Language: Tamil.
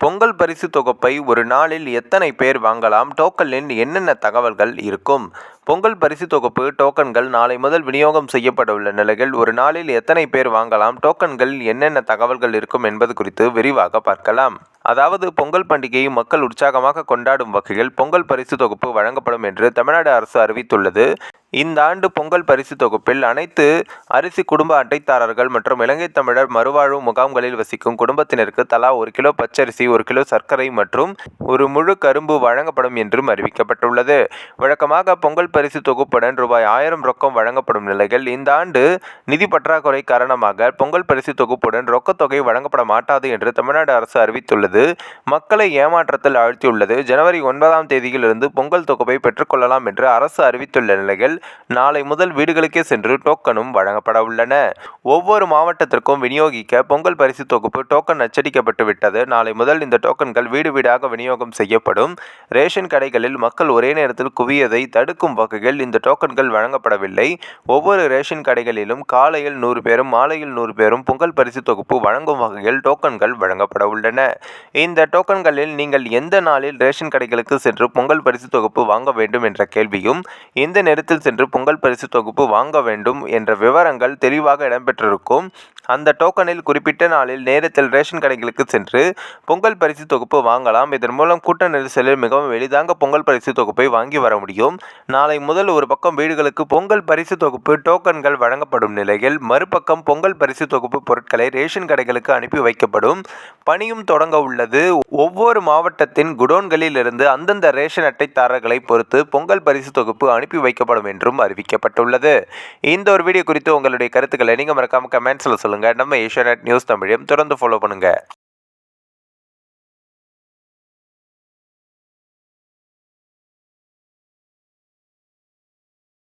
பொங்கல் பரிசு தொகுப்பை ஒரு நாளில் எத்தனை பேர் வாங்கலாம்? டோக்கனில் என்னென்ன தகவல்கள் இருக்கும்? பொங்கல் பரிசு தொகுப்பு டோக்கன்கள் நாளை முதல் விநியோகம் செய்யப்படவுள்ள நிலையில் ஒரு நாளில் எத்தனை பேர் வாங்கலாம்? டோக்கன்களில் என்னென்ன தகவல்கள் இருக்கும் என்பது குறித்து விரிவாக பார்க்கலாம். அதாவது பொங்கல் பண்டிகையை மக்கள் உற்சாகமாக கொண்டாடும் வகையில் பொங்கல் பரிசு தொகுப்பு வழங்கப்படும் என்று தமிழ்நாடு அரசு அறிவித்துள்ளது. இந்த ஆண்டு பொங்கல் பரிசு தொகுப்பில் அனைத்து அரிசி குடும்ப அட்டைதாரர்கள் மற்றும் இலங்கை தமிழர் மறுவாழ்வு முகாம்களில் வசிக்கும் குடும்பத்தினருக்கு தலா 1 கிலோ பச்சரிசி, 1 கிலோ சர்க்கரை மற்றும் ஒரு முழு கரும்பு வழங்கப்படும் என்றும் அறிவிக்கப்பட்டுள்ளது. வழக்கமாக பொங்கல் பரிசு தொகுப்புடன் ரூபாய் 1000 ரொக்கம் வழங்கப்படும் நிலையில் இந்த ஆண்டு நிதி பற்றாக்குறை காரணமாக பொங்கல் பரிசு தொகுப்புடன் ரொக்கத்தொகை வழங்கப்பட மாட்டாது என்று தமிழ்நாடு அரசு அறிவித்துள்ளது. மக்களை ஏமாற்றத்தில் ஆழ்த்தியுள்ளது. ஜனவரி 9ஆம் தேதியிலிருந்து பொங்கல் தொகுப்பை பெற்றுக்கொள்ளலாம் என்று அரசு அறிவித்துள்ள நிலையில் நாளை முதல் வீடுகளுக்கே சென்று டோக்கனும் வழங்கப்பட உள்ளன. ஒவ்வொரு மாவட்டத்திற்கும் விநியோகிக்க பொங்கல் பரிசு தொகுப்பு டோக்கன் அச்சடிக்கப்பட்டு விட்டது. நாளை முதல் இந்த டோக்கன்கள் வீடு வீடாக விநியோகம் செய்யப்படும். ரேஷன் கடைகளில் மக்கள் ஒரே நேரத்தில் குவியதை தடுக்கும் வகையில் இந்த டோக்கன்கள் வழங்கப்படவில்லை. ஒவ்வொரு ரேஷன் கடைகளிலும் காலையில் 100 பேரும் மாலையில் 100 பேரும் பொங்கல் பரிசு தொகுப்பு வழங்கும் வகையில் டோக்கன்கள் வழங்கப்பட உள்ளன. இந்த டோக்கன்களில் நீங்கள் எந்த நாளில் ரேஷன் கடைகளுக்கு சென்று பொங்கல் பரிசு தொகுப்பு வாங்க வேண்டும் என்ற கேள்வியும், எந்த நேரத்தில் சென்று பொங்கல் பரிசு தொகுப்பு வாங்க வேண்டும் என்ற விவரங்கள் தெளிவாக இடம்பெற்றிருக்கும். அந்த டோக்கனில் குறிப்பிட்ட நாளில் நேரத்தில் ரேஷன் கடைகளுக்கு சென்று பொங்கல் பரிசு தொகுப்பு வாங்கலாம். இதன் மூலம் கூட்ட நெரிசலில் மிகவும் எளிதாக பொங்கல் பரிசு தொகுப்பை வாங்கி வர முடியும். நாளை முதல் ஒரு பக்கம் வீடுகளுக்கு பொங்கல் பரிசு தொகுப்பு டோக்கன்கள் வழங்கப்படும் நிலையில், மறுபக்கம் பொங்கல் பரிசு தொகுப்பு பொருட்களை ரேஷன் கடைகளுக்கு அனுப்பி வைக்கப்படும் பணியும் தொடங்க உள்ளது. ஒவ்வொரு மாவட்டத்தின் குடோன்களில் இருந்து அந்தந்த ரேஷன் அட்டைதாரர்களை பொறுத்து பொங்கல் பரிசு தொகுப்பு அனுப்பி வைக்கப்படும் என்றும் அறிவிக்கப்பட்டுள்ளது. இந்த ஒரு வீடியோ குறித்து உங்களுடைய கருத்துக்களை நீங்க மறக்காம கமெண்ட்ஸ்ல சொல்லுங்க. நம்ம ஏஷியாநெட் நியூஸ் தமிழையும் தொடர்ந்து ஃபாலோ பண்ணுங்க.